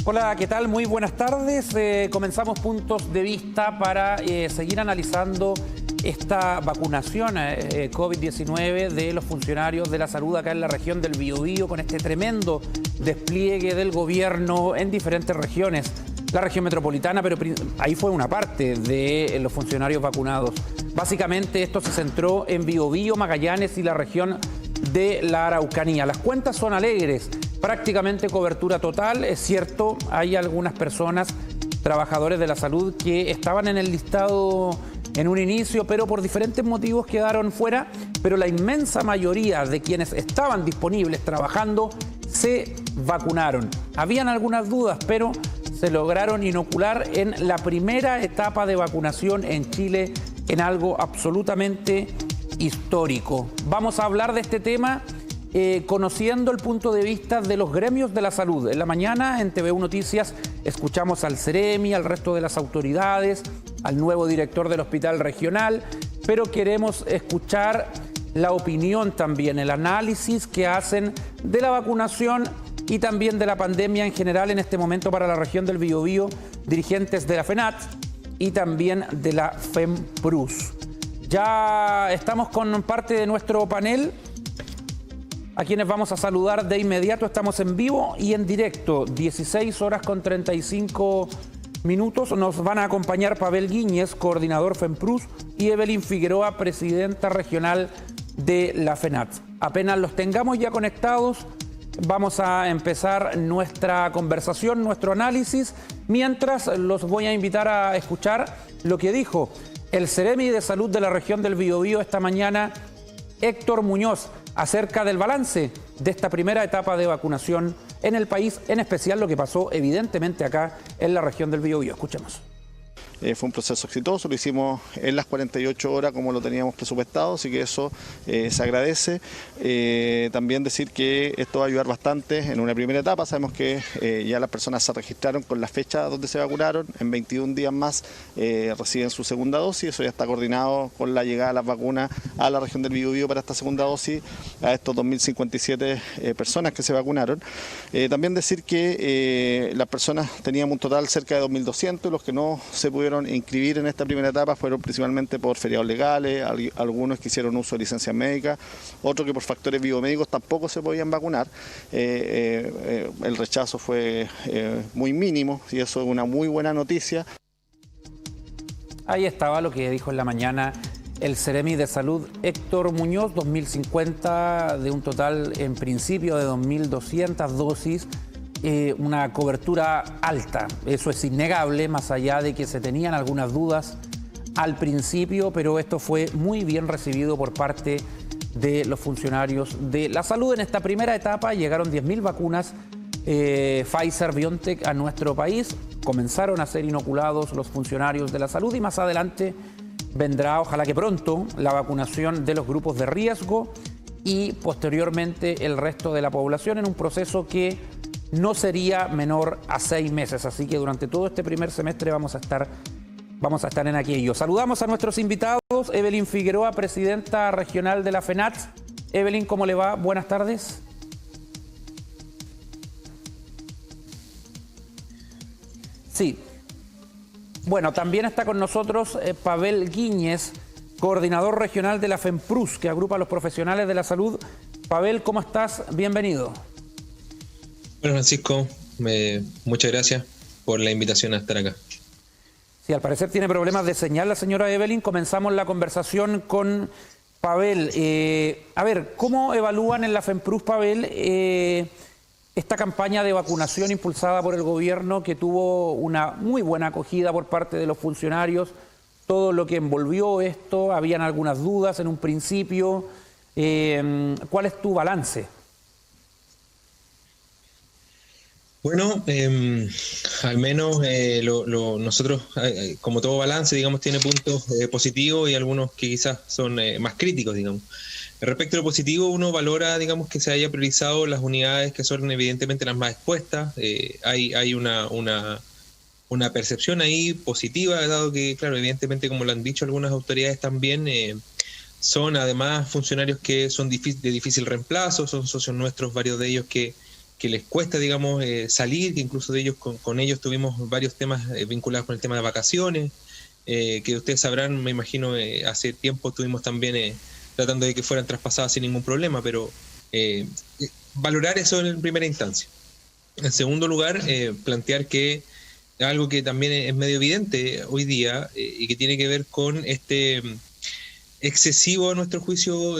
Hola, ¿qué tal? Muy buenas tardes. Comenzamos puntos de vista para seguir analizando esta vacunación COVID-19 de los funcionarios de la salud acá en la región del Biobío, con este tremendo despliegue del gobierno en diferentes regiones. La región metropolitana, pero ahí fue una parte de los funcionarios vacunados. Básicamente esto se centró en Biobío, Magallanes y la región de la Araucanía. Las cuentas son alegres. Prácticamente cobertura total. Es cierto, hay algunas personas, trabajadores de la salud, que estaban en el listado en un inicio, pero por diferentes motivos quedaron fuera. Pero la inmensa mayoría de quienes estaban disponibles trabajando se vacunaron. Habían algunas dudas, pero se lograron inocular en la primera etapa de vacunación en Chile, en algo absolutamente histórico. Vamos a hablar de este tema conociendo el punto de vista de los gremios de la salud. En la mañana en TVU Noticias escuchamos al Ceremi, al resto de las autoridades, al nuevo director del hospital regional, pero queremos escuchar la opinión también, el análisis que hacen de la vacunación y también de la pandemia en general en este momento para la región del Biobío, dirigentes de la FENAT y también de la FEMPRUS. Ya estamos con parte de nuestro panel, a quienes vamos a saludar de inmediato. Estamos en vivo y en directo, 16 horas con 35 minutos. Nos van a acompañar Pavel Guíñez, coordinador FEMPRUS, y Evelyn Figueroa, presidenta regional de la FENAT. Apenas los tengamos ya conectados, vamos a empezar nuestra conversación, nuestro análisis. Mientras, los voy a invitar a escuchar lo que dijo el Ceremi de Salud de la región del Biobío esta mañana, Héctor Muñoz, acerca del balance de esta primera etapa de vacunación en el país, en especial lo que pasó evidentemente acá en la región del Biobío. Escuchemos. Fue un proceso exitoso, lo hicimos en las 48 horas como lo teníamos presupuestado, así que eso se agradece. También decir que esto va a ayudar bastante en una primera etapa. Sabemos que ya las personas se registraron con la fecha donde se vacunaron, en 21 días más reciben su segunda dosis, eso ya está coordinado con la llegada de las vacunas a la región del Biobío para esta segunda dosis, a estos 2.057 personas que se vacunaron. También decir que las personas teníamos un total cerca de 2.200, los que no se pudieron inscribir en esta primera etapa fueron principalmente por feriados legales, algunos que hicieron uso de licencias médicas, otros que por factores biomédicos tampoco se podían vacunar. El rechazo fue muy mínimo y eso es una muy buena noticia. Ahí estaba lo que dijo en la mañana el Ceremi de Salud Héctor Muñoz, 2.050 de un total en principio de 2.200 dosis. Una cobertura alta, eso es innegable, más allá de que se tenían algunas dudas al principio, pero esto fue muy bien recibido por parte de los funcionarios de la salud. En esta primera etapa llegaron 10.000 vacunas Pfizer-BioNTech a nuestro país, comenzaron a ser inoculados los funcionarios de la salud y más adelante vendrá, ojalá que pronto, la vacunación de los grupos de riesgo y posteriormente el resto de la población en un proceso que no sería menor a 6 meses, así que durante todo este primer semestre vamos a estar en aquello. Saludamos a nuestros invitados, Evelyn Figueroa, presidenta regional de la FENAT. Evelyn, ¿cómo le va? Buenas tardes. Sí. Bueno, también está con nosotros Pavel Guíñez, coordinador regional de la FEMPRUS, que agrupa a los profesionales de la salud. Pavel, ¿cómo estás? Bienvenido. Bueno, Francisco, muchas gracias por la invitación a estar acá. Sí, al parecer tiene problemas de señal la señora Evelyn. Comenzamos la conversación con Pavel. A ver, ¿cómo evalúan en la FEMPRUS, Pavel, esta campaña de vacunación impulsada por el gobierno que tuvo una muy buena acogida por parte de los funcionarios? Todo lo que envolvió esto, habían algunas dudas en un principio. ¿Cuál es tu balance? Bueno, al menos nosotros, como todo balance, digamos, tiene puntos positivos y algunos que quizás son más críticos, digamos. Respecto a lo positivo, uno valora, digamos, que se haya priorizado las unidades que son evidentemente las más expuestas. Hay una percepción ahí positiva, dado que, claro, evidentemente, como lo han dicho algunas autoridades también, son además funcionarios que son de difícil reemplazo, son socios nuestros, varios de ellos que que les cuesta, digamos, salir, que incluso de ellos, con ellos tuvimos varios temas vinculados con el tema de vacaciones, que ustedes sabrán, me imagino, hace tiempo estuvimos también tratando de que fueran traspasadas sin ningún problema, pero valorar eso en primera instancia. En segundo lugar, plantear que algo que también es medio evidente hoy día y que tiene que ver con este excesivo, a nuestro juicio,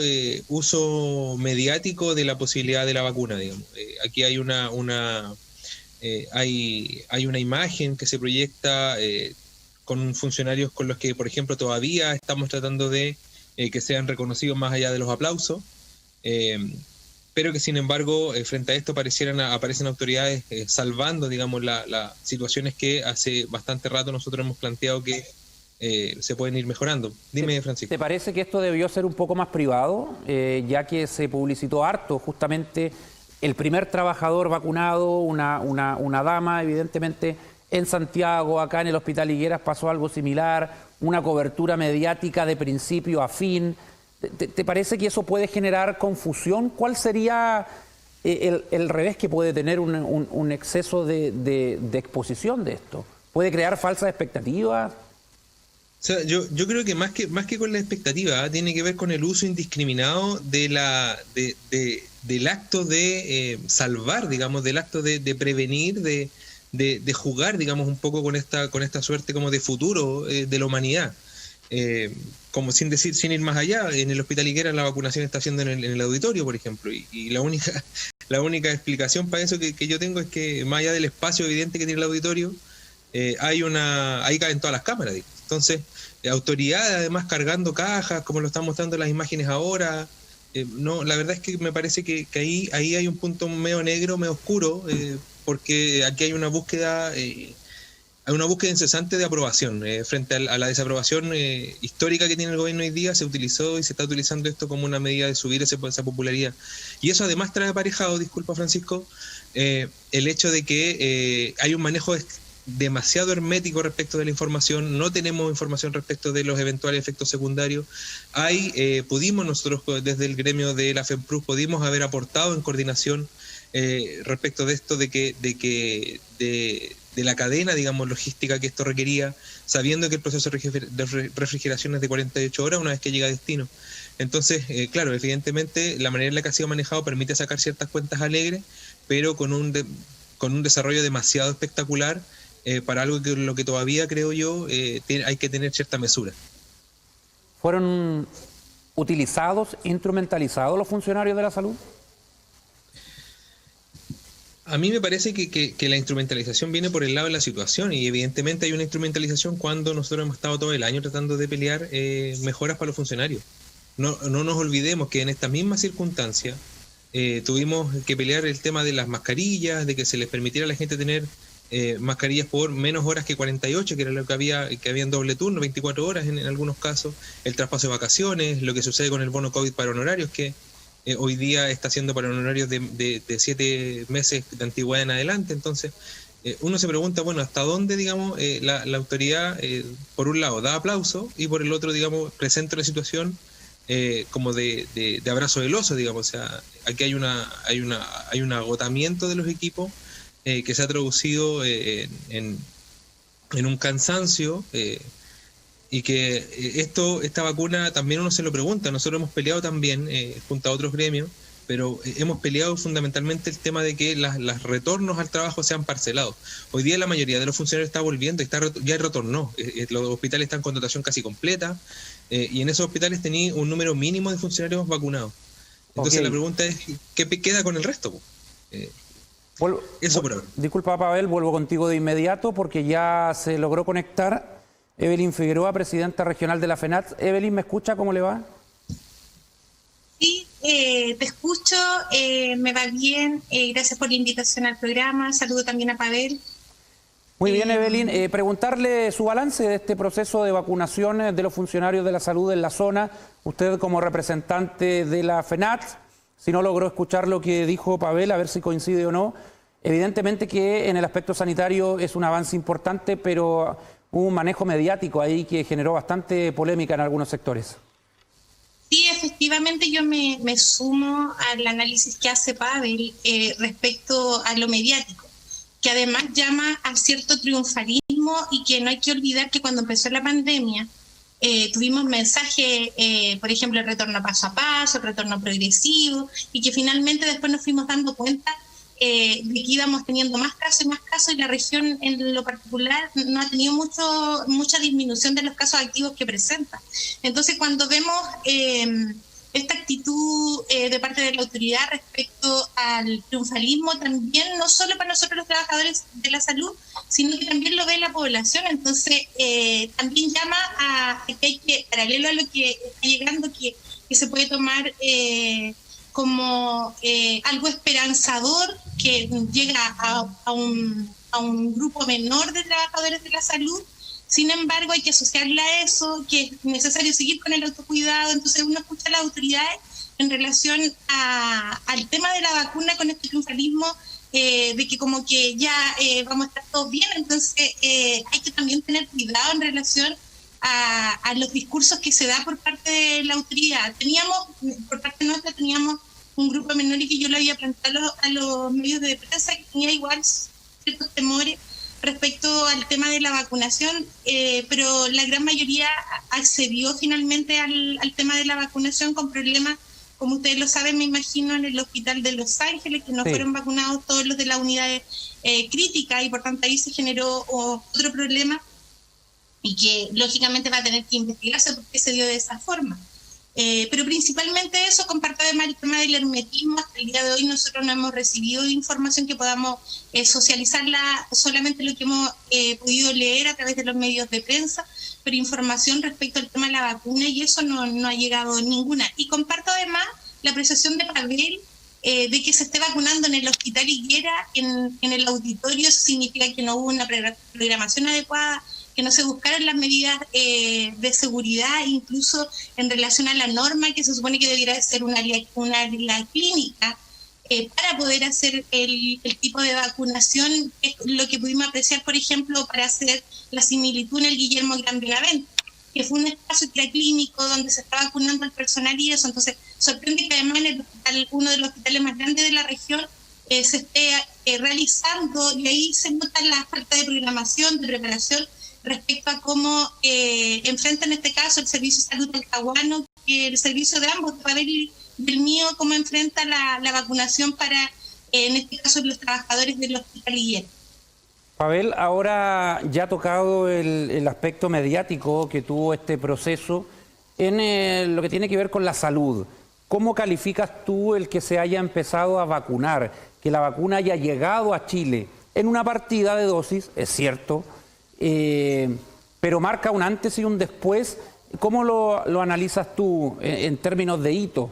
uso mediático de la posibilidad de la vacuna, digamos. Aquí hay hay una imagen que se proyecta con funcionarios con los que, por ejemplo, todavía estamos tratando de que sean reconocidos más allá de los aplausos, pero que sin embargo frente a esto aparecen autoridades salvando, digamos, las situaciones que hace bastante rato nosotros hemos planteado que se pueden ir mejorando. Dime, Francisco. ¿Te parece que esto debió ser un poco más privado, ya que se publicitó harto justamente el primer trabajador vacunado, una dama, evidentemente, en Santiago, acá en el Hospital Higueras pasó algo similar, una cobertura mediática de principio a fin? ¿Te parece que eso puede generar confusión? ¿Cuál sería el revés que puede tener un exceso de exposición de esto? ¿Puede crear falsas expectativas? O sea, yo creo que más que con la expectativa, tiene que ver con el uso indiscriminado del acto de salvar, digamos, del acto de prevenir, de jugar, digamos, un poco con esta suerte como de futuro de la humanidad. Como sin ir más allá, en el Hospital Higueras la vacunación está haciendo en el auditorio, por ejemplo, y la única explicación para eso que yo tengo es que más allá del espacio evidente que tiene el auditorio, ahí caben todas las cámaras, digo. Entonces, autoridades además cargando cajas, como lo están mostrando las imágenes ahora. No, la verdad es que me parece que ahí hay un punto medio negro, medio oscuro, porque aquí hay una búsqueda incesante de aprobación. Frente a la desaprobación histórica que tiene el gobierno hoy día, se utilizó y se está utilizando esto como una medida de subir esa popularidad. Y eso además trae aparejado, disculpa Francisco, el hecho de que hay un manejo demasiado hermético respecto de la información, no tenemos información respecto de los eventuales efectos secundarios. Pudimos nosotros desde el gremio de la FEMPRUS, pudimos haber aportado en coordinación respecto de esto, de la cadena, digamos, logística que esto requería, sabiendo que el proceso de refrigeración es de 48 horas una vez que llega a destino. Entonces, claro, evidentemente la manera en la que ha sido manejado permite sacar ciertas cuentas alegres, pero con un desarrollo demasiado espectacular para algo que lo que todavía, creo yo, hay que tener cierta mesura. ¿Fueron utilizados, instrumentalizados los funcionarios de la salud? A mí me parece que la instrumentalización viene por el lado de la situación, y evidentemente hay una instrumentalización cuando nosotros hemos estado todo el año tratando de pelear mejoras para los funcionarios. No nos olvidemos que en estas mismas circunstancias tuvimos que pelear el tema de las mascarillas, de que se les permitiera a la gente tener mascarillas por menos horas que 48, que era lo que había en doble turno, 24 horas en algunos casos, el traspaso de vacaciones, lo que sucede con el bono COVID para honorarios, que hoy día está siendo para honorarios de 7 meses de antigüedad en adelante. Entonces, uno se pregunta, bueno, ¿hasta dónde, digamos, la autoridad, por un lado, da aplauso y por el otro, digamos, presenta una situación como de abrazo del oso, digamos? O sea, aquí hay un agotamiento de los equipos que se ha traducido en un cansancio, y que esta vacuna también uno se lo pregunta. Nosotros hemos peleado también junto a otros gremios, pero hemos peleado fundamentalmente el tema de que los retornos al trabajo sean parcelados. Hoy día la mayoría de los funcionarios está volviendo, ya retornó. Los hospitales están con dotación casi completa, y en esos hospitales tenía un número mínimo de funcionarios vacunados. Entonces la pregunta es, ¿qué queda con el resto? Eso por ahora. Disculpa, Pavel, vuelvo contigo de inmediato porque ya se logró conectar Evelyn Figueroa, presidenta regional de la FENATS. Evelyn, ¿me escucha? ¿Cómo le va? Sí, te escucho, me va bien. Gracias por la invitación al programa. Saludo también a Pavel. Muy bien, Evelyn. Preguntarle su balance de este proceso de vacunación de los funcionarios de la salud en la zona. Usted como representante de la FENATS, si no logró escuchar lo que dijo Pavel, a ver si coincide o no. Evidentemente que en el aspecto sanitario es un avance importante, pero hubo un manejo mediático ahí que generó bastante polémica en algunos sectores. Sí, efectivamente yo me sumo al análisis que hace Pavel respecto a lo mediático, que además llama a cierto triunfalismo y que no hay que olvidar que cuando empezó la pandemia tuvimos mensajes, por ejemplo, el retorno paso a paso, el retorno progresivo, y que finalmente después nos fuimos dando cuenta de que íbamos teniendo más casos y la región en lo particular no ha tenido mucha disminución de los casos activos que presenta. Entonces, cuando vemos esta actitud de parte de la autoridad respecto al triunfalismo, también no solo para nosotros los trabajadores de la salud, sino que también lo ve la población. Entonces, también llama a que hay que, paralelo a lo que está llegando, que se puede tomar como algo esperanzador, que llega a un grupo menor de trabajadores de la salud. Sin embargo, hay que asociarle a eso, que es necesario seguir con el autocuidado. Entonces uno escucha a las autoridades en relación al tema de la vacuna con este triunfalismo, de que como que ya vamos a estar todos bien. Entonces hay que también tener cuidado en relación a los discursos que se da por parte de la autoridad. Por parte nuestra teníamos un grupo menor y que yo le había planteado a los medios de prensa que tenía igual ciertos temores respecto al tema de la vacunación, pero la gran mayoría accedió finalmente al tema de la vacunación con problemas, como ustedes lo saben, me imagino, en el hospital de Los Ángeles, que no fueron vacunados todos los de la unidad crítica, y por tanto ahí se generó otro problema y que lógicamente va a tener que investigarse por qué se dio de esa forma. Pero principalmente eso, comparto además el tema del hermetismo. Hasta el día de hoy nosotros no hemos recibido información que podamos socializarla, solamente lo que hemos podido leer a través de los medios de prensa, pero información respecto al tema de la vacuna, y eso no ha llegado ninguna. Y comparto además la apreciación de Pavel de que se esté vacunando en el Hospital Higuera, en el auditorio. Eso significa que no hubo una programación adecuada, que no se buscaron las medidas de seguridad, incluso en relación a la norma que se supone que debiera ser un área clínica, para poder hacer el tipo de vacunación, lo que pudimos apreciar, por ejemplo, para hacer la similitud en el Guillermo Gran Benavente, que fue un espacio clínico donde se está vacunando al personal y eso. Entonces, sorprende que además en el hospital, uno de los hospitales más grandes de la región, se esté realizando, y ahí se nota la falta de programación, de preparación, respecto a cómo enfrenta en este caso el Servicio de Salud talcahuano, que el servicio de ambos, del mío, cómo enfrenta la vacunación para, en este caso, los trabajadores del Hospital Higuera. Pavel, ahora ya tocado el aspecto mediático que tuvo este proceso en lo que tiene que ver con la salud, ¿cómo calificas tú el que se haya empezado a vacunar, que la vacuna haya llegado a Chile en una partida de dosis, es cierto, pero marca un antes y un después? ¿Cómo lo analizas tú en términos de hito?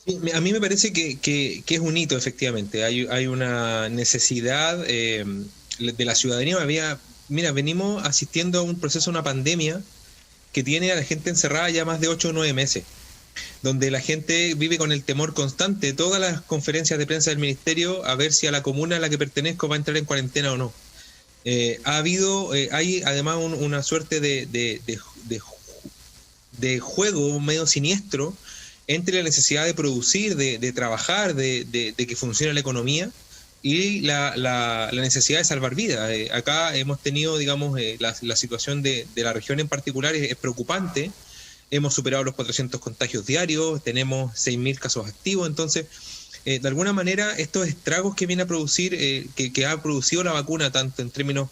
Sí, a mí me parece que es un hito, efectivamente. Hay una necesidad de la ciudadanía. Mira, venimos asistiendo a un proceso, una pandemia que tiene a la gente encerrada ya más de 8 o 9 meses, donde la gente vive con el temor constante de todas las conferencias de prensa del ministerio a ver si a la comuna a la que pertenezco va a entrar en cuarentena o no. Hay además una suerte de juego medio siniestro entre la necesidad de producir, de trabajar, de que funcione la economía, y la necesidad de salvar vidas. Acá hemos tenido, digamos, la situación de la región en particular es preocupante. Hemos superado los 400 contagios diarios, tenemos 6.000 casos activos. Entonces, de alguna manera, estos estragos que viene a producir, que ha producido la vacuna, tanto en términos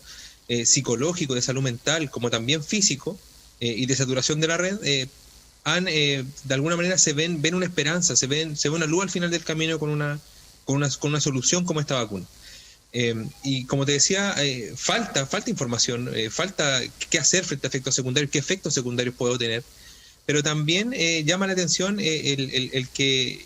psicológicos, de salud mental, como también físico, y de saturación de la red, de alguna manera se ven una esperanza, se ve una luz al final del camino con una solución como esta vacuna. Y como te decía, falta información, falta qué hacer frente a efectos secundarios, qué efectos secundarios puedo tener. Pero también llama la atención el que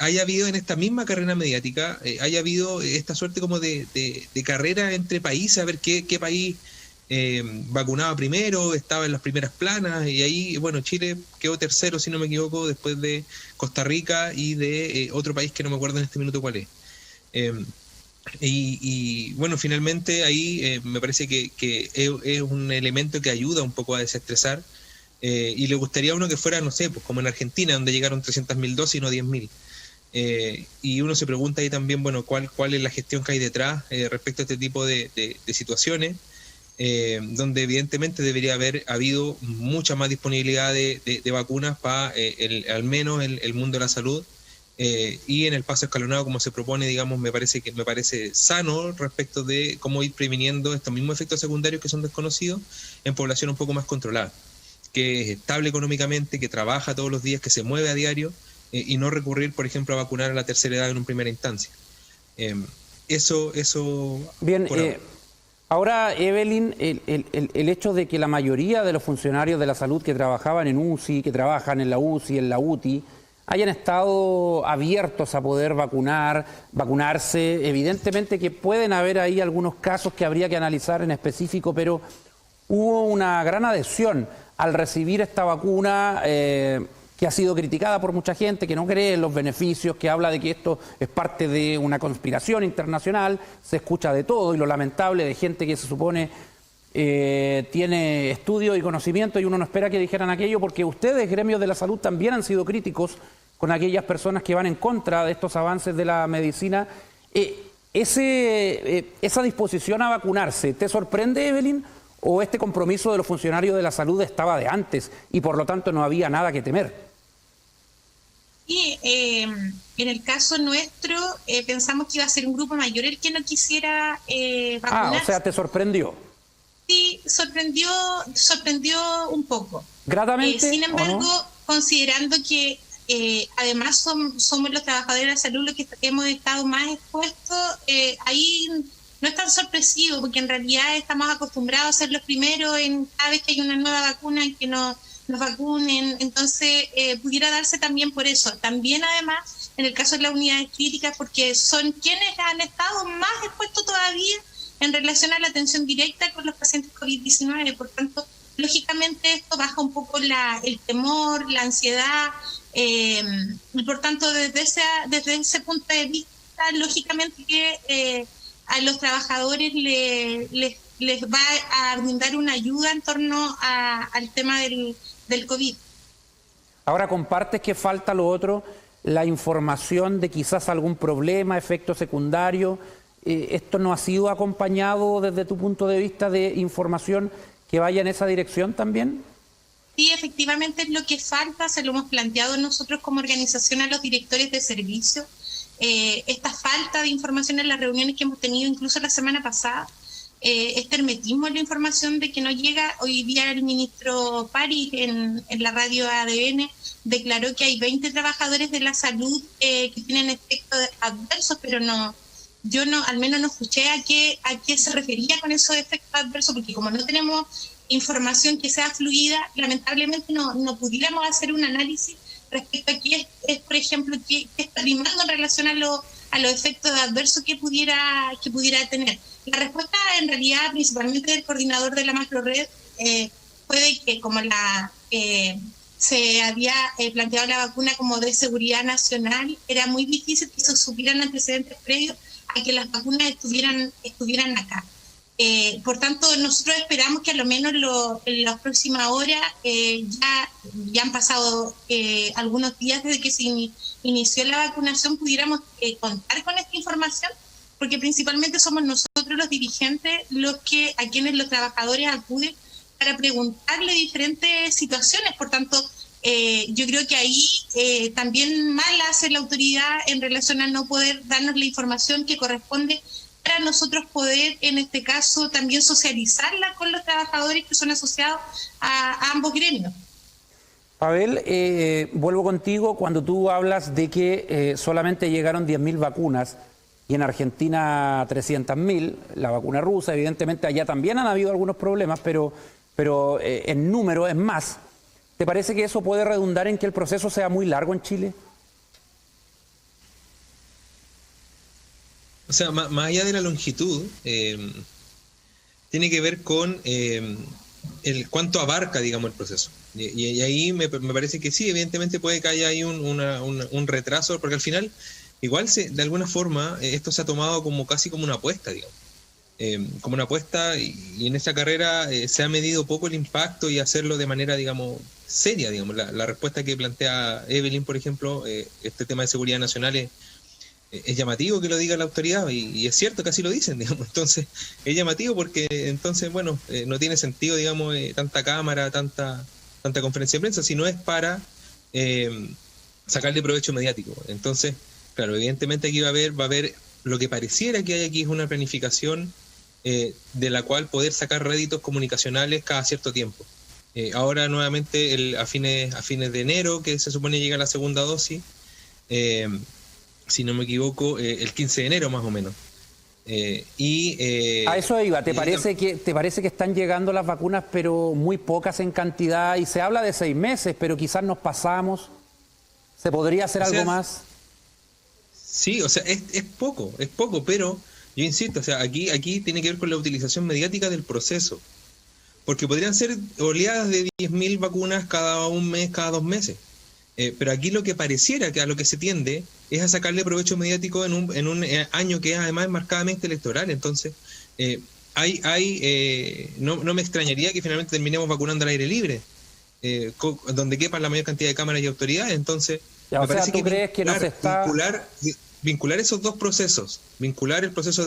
haya habido en esta misma carrera mediática, haya habido esta suerte como de carrera entre países, a ver qué país vacunaba primero, estaba en las primeras planas, y ahí, bueno, Chile quedó tercero, si no me equivoco, después de Costa Rica y de otro país que no me acuerdo en este minuto cuál es. Y bueno, finalmente ahí me parece que es un elemento que ayuda un poco a desestresar, y le gustaría a uno que fuera, no sé, pues como en Argentina, donde llegaron 300.000 dosis y no 10.000. Y uno se pregunta ahí también, bueno, cuál es la gestión que hay detrás respecto a este tipo de situaciones, donde evidentemente debería haber habido mucha más disponibilidad de vacunas para al menos el mundo de la salud, y en el paso escalonado como se propone, digamos, me parece sano respecto de cómo ir previniendo estos mismos efectos secundarios que son desconocidos en población un poco más controlada, que es estable económicamente, que trabaja todos los días, que se mueve a diario, y no recurrir, por ejemplo, a vacunar a la tercera edad en una primera instancia. Eso bien. Ahora, Evelyn, el hecho de que la mayoría de los funcionarios de la salud que trabajaban en UCI, que trabajan en la UCI, en la UTI, hayan estado abiertos a poder vacunarse, evidentemente que pueden haber ahí algunos casos que habría que analizar en específico, pero hubo una gran adhesión al recibir esta vacuna, que ha sido criticada por mucha gente, que no cree en los beneficios, que habla de que esto es parte de una conspiración internacional. Se escucha de todo, y lo lamentable de gente que se supone tiene estudio y conocimiento, y uno no espera que dijeran aquello, porque ustedes, gremios de la salud, también han sido críticos con aquellas personas que van en contra de estos avances de la medicina. Esa disposición a vacunarse, ¿te sorprende, Evelyn? ¿O este compromiso de los funcionarios de la salud estaba de antes y por lo tanto no había nada que temer? Y en el caso nuestro, pensamos que iba a ser un grupo mayor el que no quisiera vacunarse. O sea, ¿te sorprendió? Sí, sorprendió un poco. ¿Gratamente? Sin embargo, considerando que además somos los trabajadores de la salud los que hemos estado más expuestos, ahí no es tan sorpresivo, porque en realidad estamos acostumbrados a ser los primeros en cada vez que hay una nueva vacuna en que nos vacunen. Entonces pudiera darse también por eso. También además en el caso de las unidades críticas, porque son quienes han estado más expuestos todavía en relación a la atención directa con los pacientes COVID-19. Por tanto, lógicamente esto baja un poco el temor, la ansiedad, y por tanto desde ese punto de vista, lógicamente que a los trabajadores les va a brindar una ayuda en torno al tema del COVID. Ahora, ¿compartes que falta lo otro, la información de quizás algún problema, efecto secundario? ¿Esto no ha sido acompañado desde tu punto de vista de información que vaya en esa dirección también? Sí, efectivamente es lo que falta, se lo hemos planteado nosotros como organización a los directores de servicio. Esta falta de información en las reuniones que hemos tenido incluso la semana pasada, este hermetismo en la información de que no llega. Hoy día el ministro París en la radio ADN declaró que hay 20 trabajadores de la salud que tienen efectos adversos, pero yo al menos no escuché a qué se refería con esos efectos adversos, porque como no tenemos información que sea fluida, lamentablemente no pudiéramos hacer un análisis respecto a qué es, por ejemplo, qué está primando en relación a los efectos adversos que pudiera tener. La respuesta, en realidad, principalmente del coordinador de la macrored, fue de que como se había planteado la vacuna como de seguridad nacional, era muy difícil que se supieran antecedentes previos a que las vacunas estuvieran acá. Por tanto, nosotros esperamos que a lo menos en las próximas horas, ya han pasado algunos días desde que se inició la vacunación, pudiéramos contar con esta información, porque principalmente somos nosotros los dirigentes a quienes los trabajadores acuden para preguntarle diferentes situaciones. Por tanto, yo creo que ahí también mal hace la autoridad en relación a no poder darnos la información que corresponde para nosotros poder, en este caso, también socializarla con los trabajadores que son asociados a ambos gremios. Pavel, vuelvo contigo cuando tú hablas de que solamente llegaron 10.000 vacunas y en Argentina 300.000, la vacuna rusa. Evidentemente allá también han habido algunos problemas, pero en número es más. ¿Te parece que eso puede redundar en que el proceso sea muy largo en Chile? O sea, más allá de la longitud, tiene que ver con el cuánto abarca, digamos, el proceso. Y ahí me parece que sí, evidentemente puede que haya ahí un retraso, porque al final igual de alguna forma esto se ha tomado como casi como una apuesta, digamos. Como una apuesta, y en esa carrera se ha medido poco el impacto y hacerlo de manera, digamos, seria, digamos. La respuesta que plantea Evelyn, por ejemplo, este tema de seguridad nacional es llamativo que lo diga la autoridad, y es cierto que así lo dicen, digamos. Entonces, es llamativo porque entonces, bueno, no tiene sentido, digamos, tanta cámara, tanta conferencia de prensa, si no es para sacarle provecho mediático. Entonces, claro, evidentemente aquí va a haber lo que pareciera que hay aquí es una planificación de la cual poder sacar réditos comunicacionales cada cierto tiempo. Ahora nuevamente a fines de enero, que se supone llega la segunda dosis, si no me equivoco, el 15 de enero más o menos. A eso iba, ¿te parece que están llegando las vacunas pero muy pocas en cantidad? Y se habla de 6 meses, pero quizás nos pasamos. ¿Se podría hacer algo más? Sí, o sea, es poco, pero yo insisto, o sea, aquí tiene que ver con la utilización mediática del proceso. Porque podrían ser oleadas de 10.000 vacunas cada un mes, cada 2 meses. Pero aquí lo que pareciera que a lo que se tiende es a sacarle provecho mediático en un año que es además marcadamente electoral. Entonces, no me extrañaría que finalmente terminemos vacunando al aire libre, donde quepan la mayor cantidad de cámaras y autoridades. Entonces, ya, me parece que crees que no se está... vincular esos dos procesos, vincular el proceso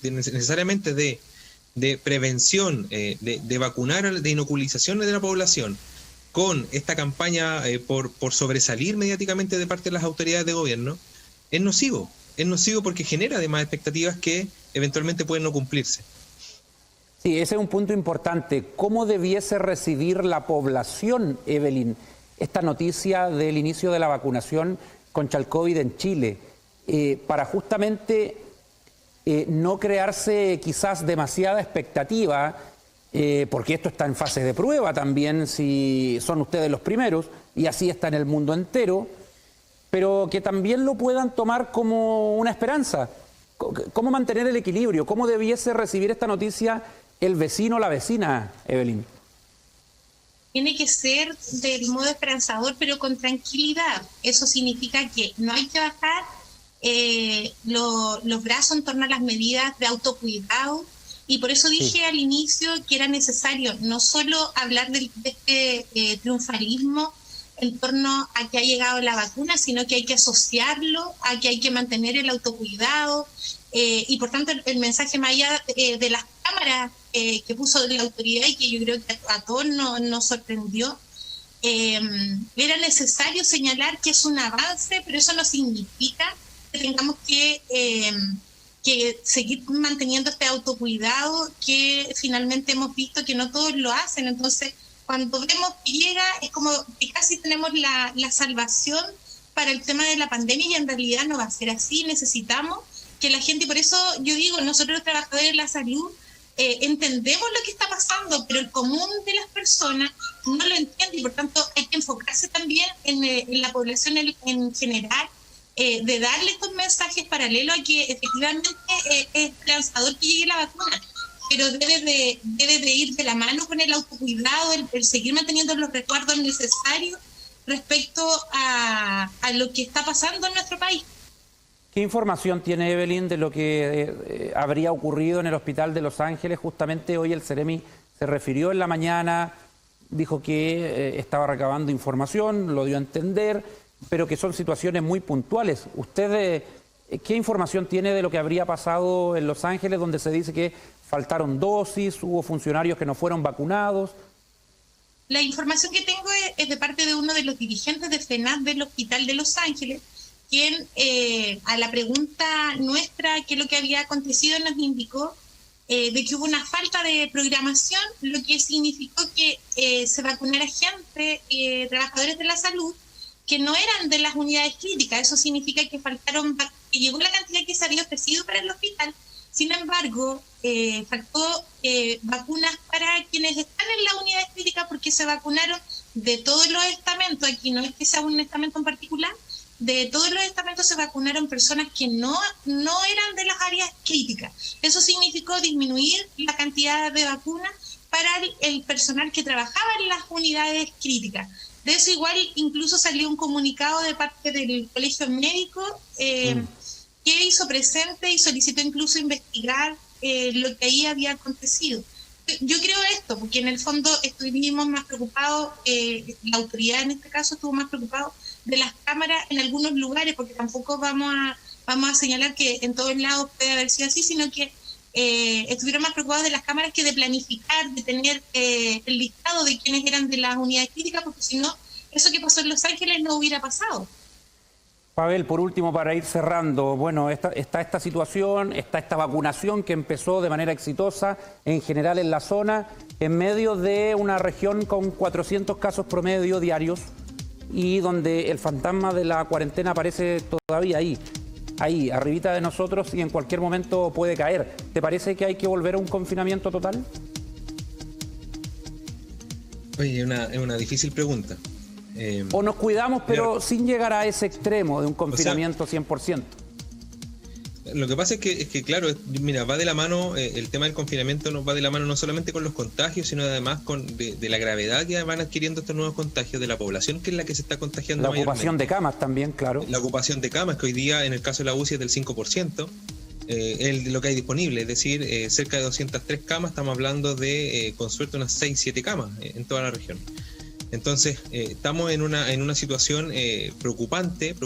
necesariamente de prevención, de vacunar, de inoculización de la población, con esta campaña por sobresalir mediáticamente de parte de las autoridades de gobierno, es nocivo porque genera además expectativas que eventualmente pueden no cumplirse. Sí, ese es un punto importante. ¿Cómo debiese recibir la población, Evelyn, esta noticia del inicio de la vacunación contra el COVID en Chile, para justamente no crearse quizás demasiada expectativa, porque esto está en fase de prueba también, si son ustedes los primeros, y así está en el mundo entero, pero que también lo puedan tomar como una esperanza? ¿Cómo mantener el equilibrio? ¿Cómo debiese recibir esta noticia el vecino o la vecina, Evelyn? Tiene que ser del modo esperanzador, pero con tranquilidad. Eso significa que no hay que bajar los brazos en torno a las medidas de autocuidado, y por eso dije al inicio que era necesario no solo hablar de este triunfalismo en torno a que ha llegado la vacuna, sino que hay que asociarlo a que hay que mantener el autocuidado, y por tanto el mensaje más allá de las cámaras que puso la autoridad, y que yo creo que a todos nos sorprendió, era necesario señalar que es un avance, pero eso no significa que tengamos que seguir manteniendo este autocuidado que finalmente hemos visto que no todos lo hacen. Entonces, cuando vemos que llega, es como que casi tenemos la salvación para el tema de la pandemia, y en realidad no va a ser así. Necesitamos que la gente, por eso yo digo, nosotros los trabajadores de la salud entendemos lo que está pasando, pero el común de las personas no lo entiende, y por tanto hay que enfocarse también en la población en general, de darle estos mensajes paralelos a que efectivamente es esperanzador que llegue la vacuna, pero debe de ir de la mano con el autocuidado, el seguir manteniendo los resguardos necesarios respecto a lo que está pasando en nuestro país. ¿Qué información tiene Evelyn de lo que habría ocurrido en el hospital de Los Ángeles? Justamente hoy el Ceremi se refirió en la mañana, dijo que estaba recabando información, lo dio a entender, pero que son situaciones muy puntuales. ¿Usted qué información tiene de lo que habría pasado en Los Ángeles, donde se dice que faltaron dosis, hubo funcionarios que no fueron vacunados? La información que tengo es de parte de uno de los dirigentes de FENAD del Hospital de Los Ángeles, quien a la pregunta nuestra, qué es lo que había acontecido, nos indicó de que hubo una falta de programación, lo que significó que se vacunara gente, trabajadores de la salud, que no eran de las unidades críticas. Eso significa que que llegó la cantidad que se había ofrecido para el hospital. Sin embargo, faltó vacunas para quienes están en las unidades críticas, porque se vacunaron de todos los estamentos. Aquí no es que sea un estamento en particular, de todos los estamentos se vacunaron personas que no eran de las áreas críticas. Eso significó disminuir la cantidad de vacunas para el personal que trabajaba en las unidades críticas. De eso igual incluso salió un comunicado de parte del Colegio Médico que hizo presente y solicitó incluso investigar lo que ahí había acontecido. Yo creo esto, porque en el fondo estuvimos más preocupados, la autoridad en este caso estuvo más preocupado de las cámaras en algunos lugares, porque tampoco vamos a señalar que en todos lados puede haber sido así, sino que estuvieron más preocupados de las cámaras que de planificar, de tener el listado de quiénes eran de las unidades críticas, porque si no, eso que pasó en Los Ángeles no hubiera pasado. Pavel, por último, para ir cerrando, bueno, está esta situación, está esta vacunación que empezó de manera exitosa en general en la zona, en medio de una región con 400 casos promedio diarios y donde el fantasma de la cuarentena aparece todavía ahí, arribita de nosotros y en cualquier momento puede caer. ¿Te parece que hay que volver a un confinamiento total? Oye, es una difícil pregunta. ¿O nos cuidamos pero sin llegar a ese extremo de un confinamiento 100%? Lo que pasa es que claro, mira, va de la mano, el tema del confinamiento nos va de la mano no solamente con los contagios, sino además de la gravedad que van adquiriendo estos nuevos contagios de la población, que es la que se está contagiando mayormente. La ocupación de camas también, claro. La ocupación de camas, que hoy día en el caso de la UCI es del 5%, lo que hay disponible, es decir, cerca de 203 camas, estamos hablando de, con suerte, unas 6-7 camas en toda la región. Entonces, estamos en una situación preocupante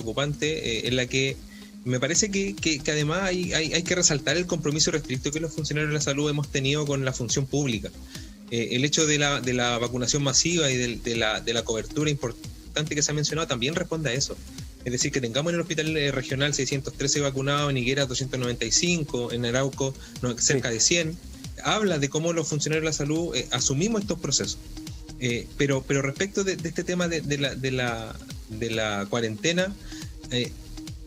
en la que me parece que además hay que resaltar el compromiso restricto que los funcionarios de la salud hemos tenido con la función pública. El hecho de la vacunación masiva y de la cobertura importante que se ha mencionado también responde a eso. Es decir, que tengamos en el hospital regional 613 vacunados, en Higuera 295, en Arauco cerca de 100. Habla de cómo los funcionarios de la salud asumimos estos procesos. Pero respecto de este tema de la cuarentena,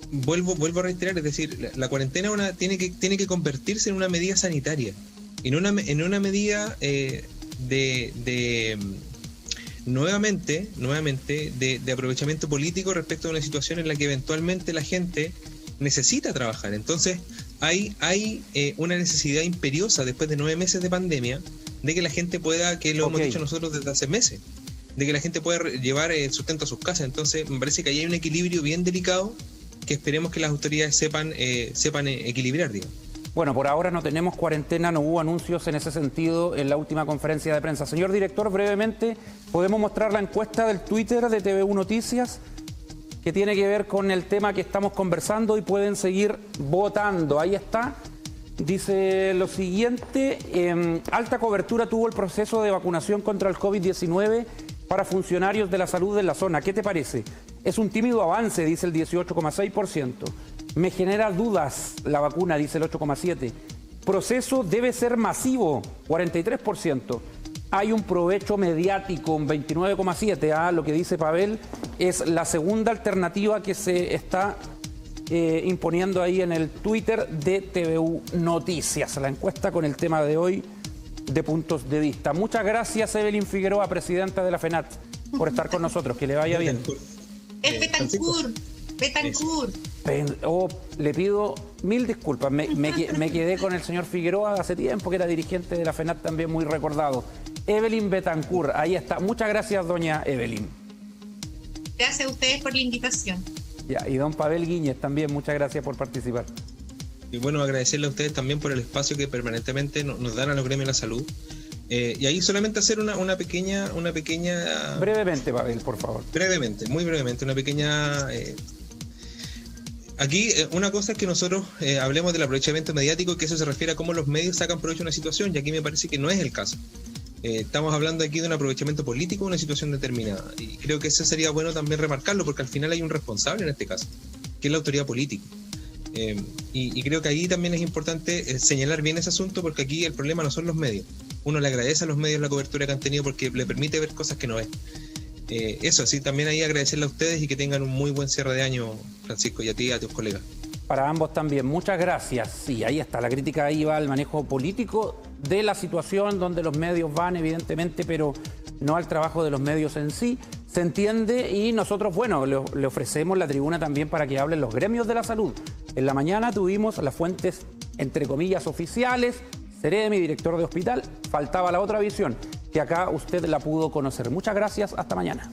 vuelvo a reiterar, es decir, la cuarentena tiene que convertirse en una medida sanitaria, en una medida nuevamente de aprovechamiento político respecto a una situación en la que eventualmente la gente necesita trabajar. Entonces hay una necesidad imperiosa después de 9 meses de pandemia de que la gente pueda, que lo hemos dicho nosotros desde hace meses, de que la gente pueda llevar el sustento a sus casas. Entonces me parece que ahí hay un equilibrio bien delicado que esperemos que las autoridades sepan equilibrar, digamos. Bueno, por ahora no tenemos cuarentena, no hubo anuncios en ese sentido en la última conferencia de prensa. Señor director, brevemente, ¿podemos mostrar la encuesta del Twitter de TVU Noticias que tiene que ver con el tema que estamos conversando y pueden seguir votando? Ahí está. Dice lo siguiente, alta cobertura tuvo el proceso de vacunación contra el COVID-19 para funcionarios de la salud de la zona. ¿Qué te parece? Es un tímido avance, dice el 18,6%. Me genera dudas la vacuna, dice el 8,7%. Proceso debe ser masivo, 43%. Hay un provecho mediático, un 29,7%. Lo que dice Pavel es la segunda alternativa que se está imponiendo ahí en el Twitter de TVU Noticias. La encuesta con el tema de hoy de puntos de vista. Muchas gracias, Evelyn Figueroa, presidenta de la FENAT, por estar con nosotros. Que le vaya bien. Es Betancourt. Le pido mil disculpas. Me quedé con el señor Figueroa hace tiempo, que era dirigente de la FENAT, también muy recordado. Evelyn Betancourt, ahí está. Muchas gracias, doña Evelyn. Gracias a ustedes por la invitación. Ya, y don Pavel Guíñez también, muchas gracias por participar. Y bueno, agradecerle a ustedes también por el espacio que permanentemente nos dan a los gremios de la salud. Y ahí solamente hacer una pequeña... Brevemente, Pavel, por favor. Brevemente, muy brevemente, una pequeña... Aquí una cosa es que nosotros hablemos del aprovechamiento mediático, que eso se refiere a cómo los medios sacan provecho de una situación, y aquí me parece que no es el caso. Estamos hablando aquí de un aprovechamiento político de una situación determinada, y creo que eso sería bueno también remarcarlo, porque al final hay un responsable en este caso, que es la autoridad política. Y creo que ahí también es importante señalar bien ese asunto, porque aquí el problema no son los medios. Uno le agradece a los medios la cobertura que han tenido porque le permite ver cosas que no ven. Eso, sí, también ahí agradecerle a ustedes y que tengan un muy buen cierre de año, Francisco, y a ti y a tus colegas. Para ambos también, muchas gracias. Sí, ahí está, la crítica ahí va al manejo político de la situación donde los medios van, evidentemente, pero no al trabajo de los medios en sí. Se entiende y nosotros, bueno, le ofrecemos la tribuna también para que hablen los gremios de la salud. En la mañana tuvimos las fuentes, entre comillas, oficiales, Seremi, director de hospital, faltaba la otra visión, que acá usted la pudo conocer. Muchas gracias, hasta mañana.